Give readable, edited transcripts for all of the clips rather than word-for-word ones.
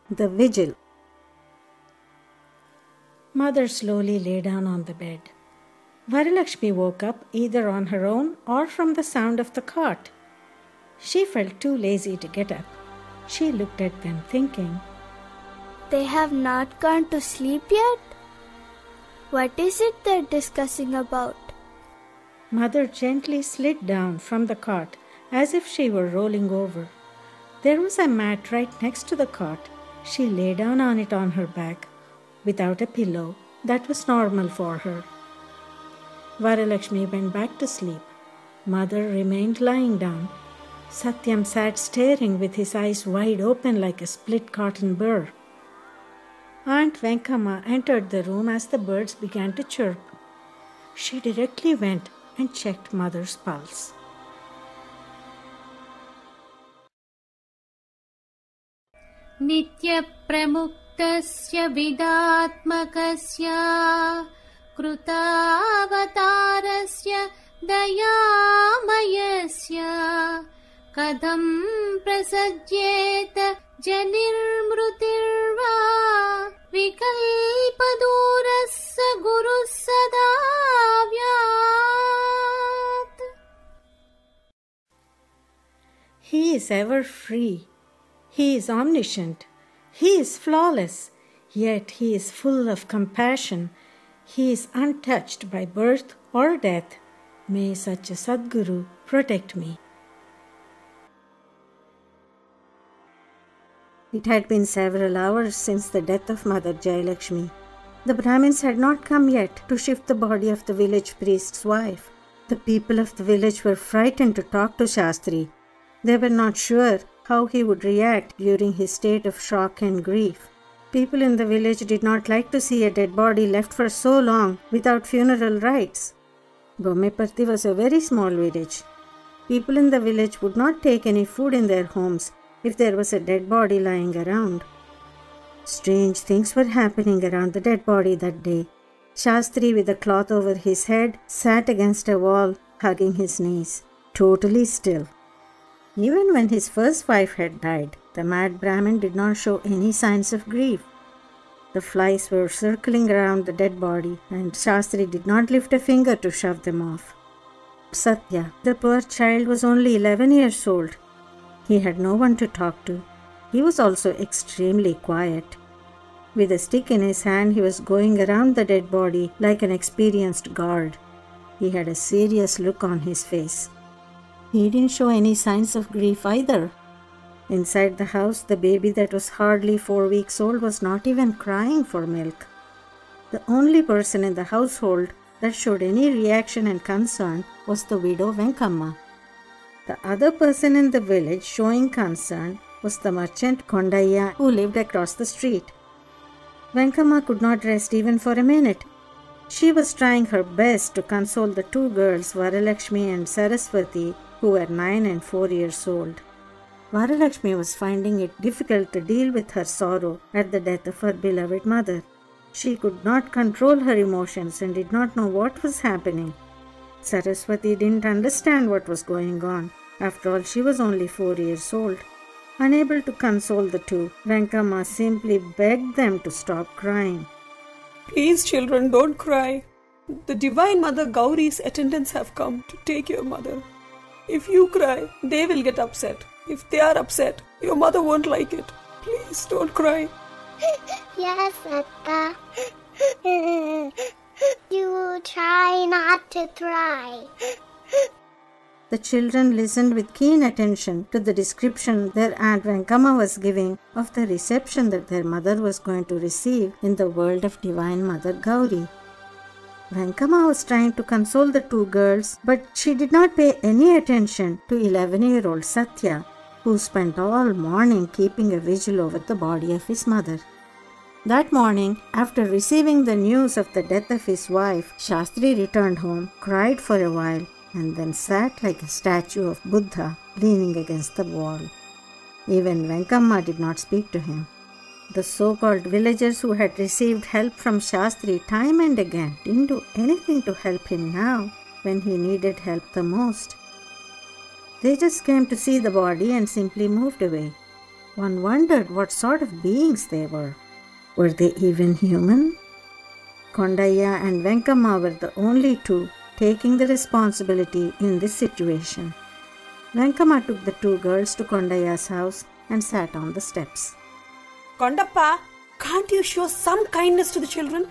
The Vigil. Mother slowly lay down on the bed. Varalakshmi woke up either on her own or from the sound of the cot. She felt too lazy to get up. She looked at them thinking, "They have not gone to sleep yet? What is it they're discussing about?" Mother gently slid down from the cot as if she were rolling over. There was a mat right next to the cot. She lay down on it on her back, without a pillow. That was normal for her. Varalakshmi went back to sleep. Mother remained lying down. Satyam sat staring with his eyes wide open like a split cotton burr. Aunt Venkama entered the room as the birds began to chirp. She directly went and checked Mother's pulse. Nitya pramuktasya vidatmakasya krutavatarasya dayamayasya kadam prasajyeta janirmrutirva vikalpadurassa gurussadavyat. He is ever free. He is omniscient. He is flawless. Yet he is full of compassion. He is untouched by birth or death. May such a Sadguru protect me. It had been several hours since the death of Mother Jayalakshmi. The Brahmins had not come yet to shift the body of the village priest's wife. The people of the village were frightened to talk to Shastri. They were not sure how he would react during his state of shock and grief. People in the village did not like to see a dead body left for so long without funeral rites. Ganapathy was a very small village. People in the village would not take any food in their homes if there was a dead body lying around. Strange things were happening around the dead body that day. Shastri, with a cloth over his head, sat against a wall, hugging his knees, totally still. Even when his first wife had died, the mad Brahmin did not show any signs of grief. The flies were circling around the dead body, and Shastri did not lift a finger to shove them off. Satya, the poor child, was only 11 years old. He had no one to talk to. He was also extremely quiet. With a stick in his hand, he was going around the dead body like an experienced guard. He had a serious look on his face. He didn't show any signs of grief either. Inside the house, the baby that was hardly 4 weeks old was not even crying for milk. The only person in the household that showed any reaction and concern was the widow Venkama. The other person in the village showing concern was the merchant Kondaiya, who lived across the street. Venkama could not rest even for a minute. She was trying her best to console the two girls, Varalakshmi and Saraswati, who were 9 and 4 years old. Varalakshmi was finding it difficult to deal with her sorrow at the death of her beloved mother. She could not control her emotions and did not know what was happening. Saraswati didn't understand what was going on. After all, she was only 4 years old. Unable to console the two, Venkama simply begged them to stop crying. "Please, children, don't cry. The Divine Mother Gauri's attendants have come to take your mother. If you cry, they will get upset. If they are upset, your mother won't like it. Please don't cry." Yes, Atta. You try not to cry. The children listened with keen attention to the description their Aunt Venkama was giving of the reception that their mother was going to receive in the world of Divine Mother Gauri. Venkama was trying to console the two girls, but she did not pay any attention to 11-year-old Satya, who spent all morning keeping a vigil over the body of his mother. That morning, after receiving the news of the death of his wife, Shastri returned home, cried for a while, and then sat like a statue of Buddha leaning against the wall. Even Venkama did not speak to him. The so-called villagers who had received help from Shastri time and again didn't do anything to help him now when he needed help the most. They just came to see the body and simply moved away. One wondered what sort of beings they were. Were they even human? Kondaya and Venkamma were the only two taking the responsibility in this situation. Venkamma took the two girls to Kondaya's house and sat on the steps. Kondappa, can't you show some kindness to the children?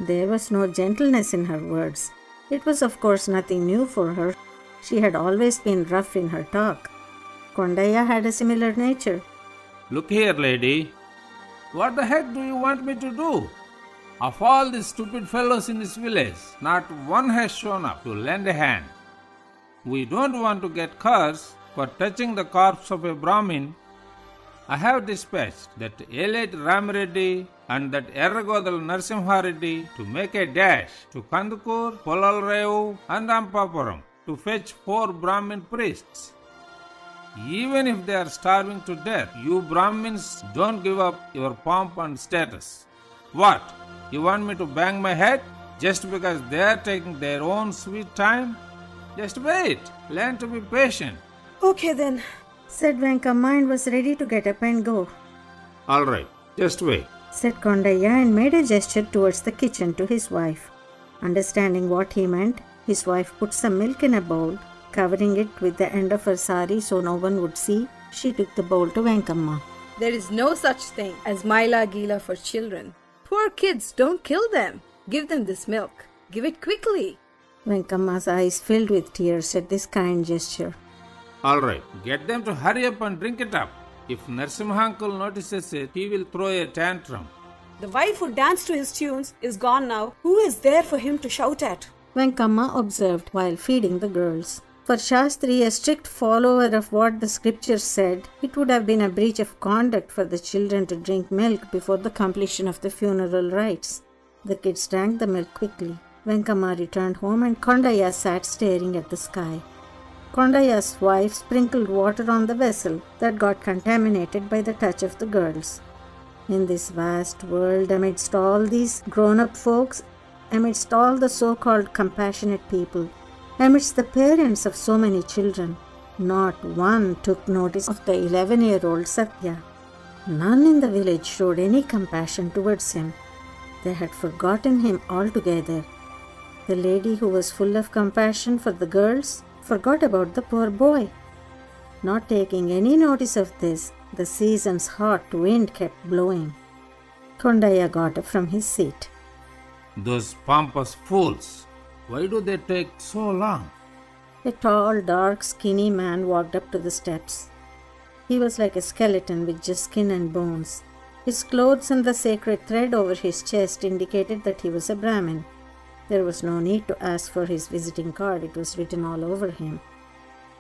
There was no gentleness in her words. It was of course nothing new for her. She had always been rough in her talk. Kondaya had a similar nature. Look here, lady. What the heck do you want me to do? Of all these stupid fellows in this village, not one has shown up to lend a hand. We don't want to get cursed for touching the corpse of a Brahmin. I have dispatched that elite Ramareddy and that Erragodal Narsimhareddy to make a dash to Kandukur, Polalrevu and Rampapuram to fetch 4 Brahmin priests. Even if they are starving to death, you Brahmins don't give up your pomp and status. What? You want me to bang my head just because they are taking their own sweet time? Just wait. Learn to be patient. Okay then, said Venkamma and was ready to get up and go. All right, just wait, said Kondaya and made a gesture towards the kitchen to his wife. Understanding what he meant, his wife put some milk in a bowl, covering it with the end of her sari so no one would see. She took the bowl to Venkamma. There is no such thing as Maila Gila for children. Poor kids, don't kill them. Give them this milk. Give it quickly. Venkamma's eyes filled with tears at this kind gesture. all right. Get them to hurry up and drink it up. If Narasimha uncle notices it, he will throw a tantrum. The wife who danced to his tunes is gone now. Who is there for him to shout at? Venkamma observed while feeding the girls. For Shastri, a strict follower of what the scriptures said, it would have been a breach of conduct for the children to drink milk before the completion of the funeral rites. The kids drank the milk quickly. Venkamma returned home and Kondaya sat staring at the sky. Kondaya's wife sprinkled water on the vessel that got contaminated by the touch of the girls. In this vast world, amidst all these grown-up folks, amidst all the so-called compassionate people, amidst the parents of so many children, not one took notice of the 11-year-old Satya. None in the village showed any compassion towards him. They had forgotten him altogether. The lady who was full of compassion for the girls forgot about the poor boy. Not taking any notice of this, the season's hot wind kept blowing. Kondaya got up from his seat. Those pompous fools! Why do they take so long? A tall, dark, skinny man walked up to the steps. He was like a skeleton with just skin and bones. His clothes and the sacred thread over his chest indicated that he was a Brahmin. There was no need to ask for his visiting card, it was written all over him.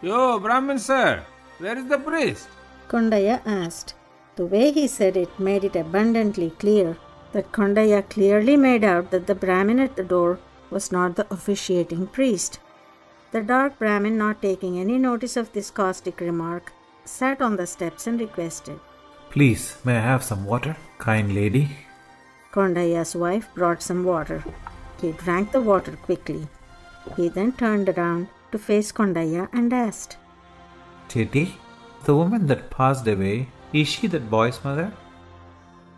Yo, Brahmin sir, where is the priest? Kondaya asked. The way he said it made it abundantly clear that Kondaya clearly made out that the Brahmin at the door was not the officiating priest. The dark Brahmin, not taking any notice of this caustic remark, sat on the steps and requested, "Please, may I have some water, kind lady?" Kondaya's wife brought some water. He drank the water quickly. He then turned around to face Kondaya and asked, "Titi, the woman that passed away, is she that boy's mother?"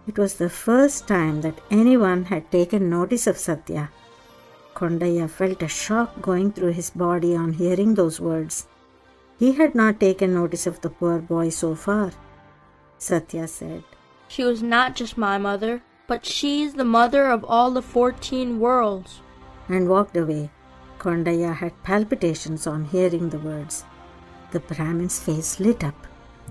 It was the first time that anyone had taken notice of Satya. Kondaya felt a shock going through his body on hearing those words. He had not taken notice of the poor boy so far. Satya said, "She was not just my mother, but she's the mother of all the 14 worlds," and walked away. Kondaya had palpitations on hearing the words. The Brahmin's face lit up.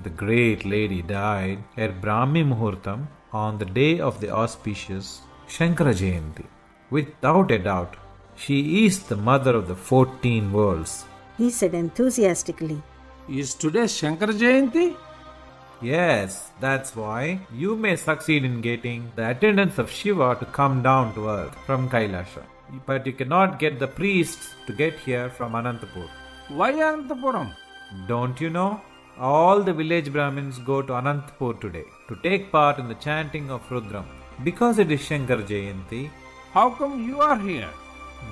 The great lady died at Brahmi Muhurtam on the day of the auspicious Sankara Jayanti. Without a doubt, she is the mother of the 14 worlds, he said enthusiastically. Is today Shankara Jayanti? Yes, that's why you may succeed in getting the attendants of Shiva to come down to earth from Kailasha. But you cannot get the priests to get here from Anantapur. Why Anantapuram? Don't you know? All the village Brahmins go to Anantapur today to take part in the chanting of Rudram. Because it is Shankar Jayanti. How come you are here?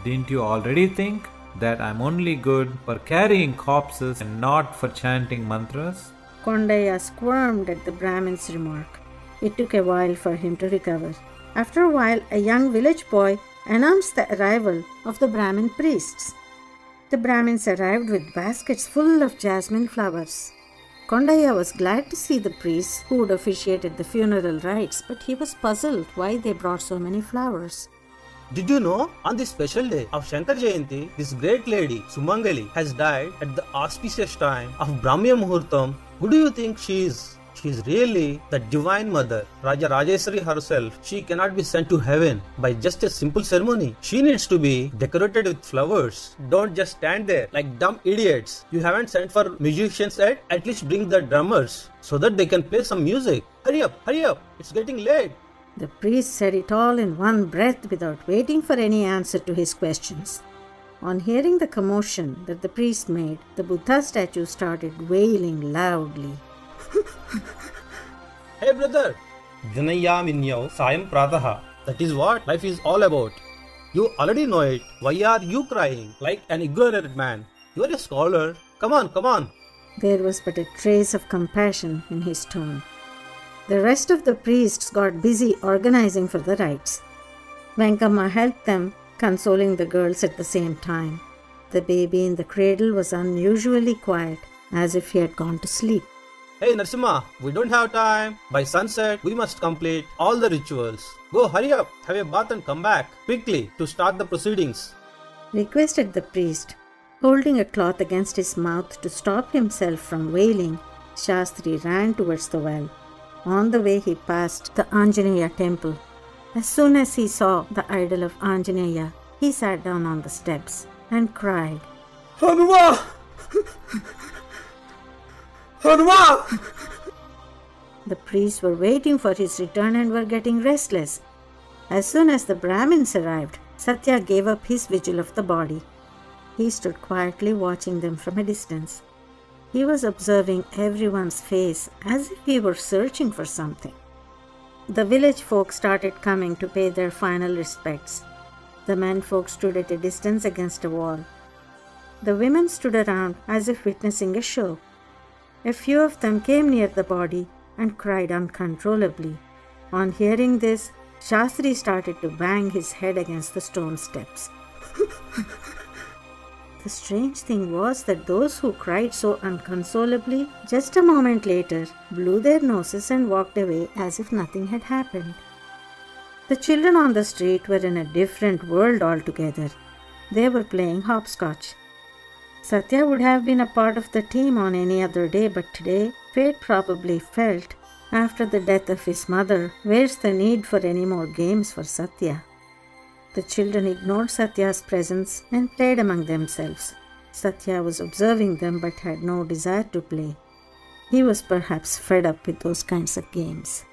Didn't you already think that I'm only good for carrying corpses and not for chanting mantras? Kondaya squirmed at the Brahmin's remark. It took a while for him to recover. After a while, a young village boy announced the arrival of the Brahmin priests. The Brahmins arrived with baskets full of jasmine flowers. Kondaya was glad to see the priests who would officiate at the funeral rites, but he was puzzled why they brought so many flowers. Did you know, on this special day of Sankara Jayanti, this great lady, Sumangali, has died at the auspicious time of Brahmi Muhurtam? Who do you think she is? She is really the Divine Mother, Raja Rajeswari herself. She cannot be sent to heaven by just a simple ceremony. She needs to be decorated with flowers. Don't just stand there like dumb idiots. You haven't sent for musicians yet? At least bring the drummers so that they can play some music. Hurry up, it's getting late. The priest said it all in one breath without waiting for any answer to his questions. On hearing the commotion that the priest made, the Buddha statue started wailing loudly. Hey brother, Janayam Inyau Sayam Prataha. That is what life is all about. You already know it. Why are you crying like an ignorant man? You are a scholar. Come on. There was but a trace of compassion in his tone. The rest of the priests got busy organizing for the rites. Venkama helped them, consoling the girls at the same time. The baby in the cradle was unusually quiet, as if he had gone to sleep. Hey Narsimha, we don't have time. By sunset, we must complete all the rituals. Go, hurry up, have a bath and come back quickly to start the proceedings, requested the priest. Holding a cloth against his mouth to stop himself from wailing, Shastri ran towards the well. On the way, he passed the Anjaneya temple. As soon as he saw the idol of Anjaneya, he sat down on the steps and cried, Hanuma! Hanuma! The priests were waiting for his return and were getting restless. As soon as the Brahmins arrived, Satya gave up his vigil of the body. He stood quietly watching them from a distance. He was observing everyone's face as if he were searching for something. The village folk started coming to pay their final respects. The men folk stood at a distance against a wall. The women stood around as if witnessing a show. A few of them came near the body and cried uncontrollably. On hearing this, Shastri started to bang his head against the stone steps. The strange thing was that those who cried so unconsolably, just a moment later, blew their noses and walked away as if nothing had happened. The children on the street were in a different world altogether. They were playing hopscotch. Satya would have been a part of the team on any other day, but today, fate probably felt, after the death of his mother, where's the need for any more games for Satya? The children ignored Satya's presence and played among themselves. Satya was observing them but had no desire to play. He was perhaps fed up with those kinds of games.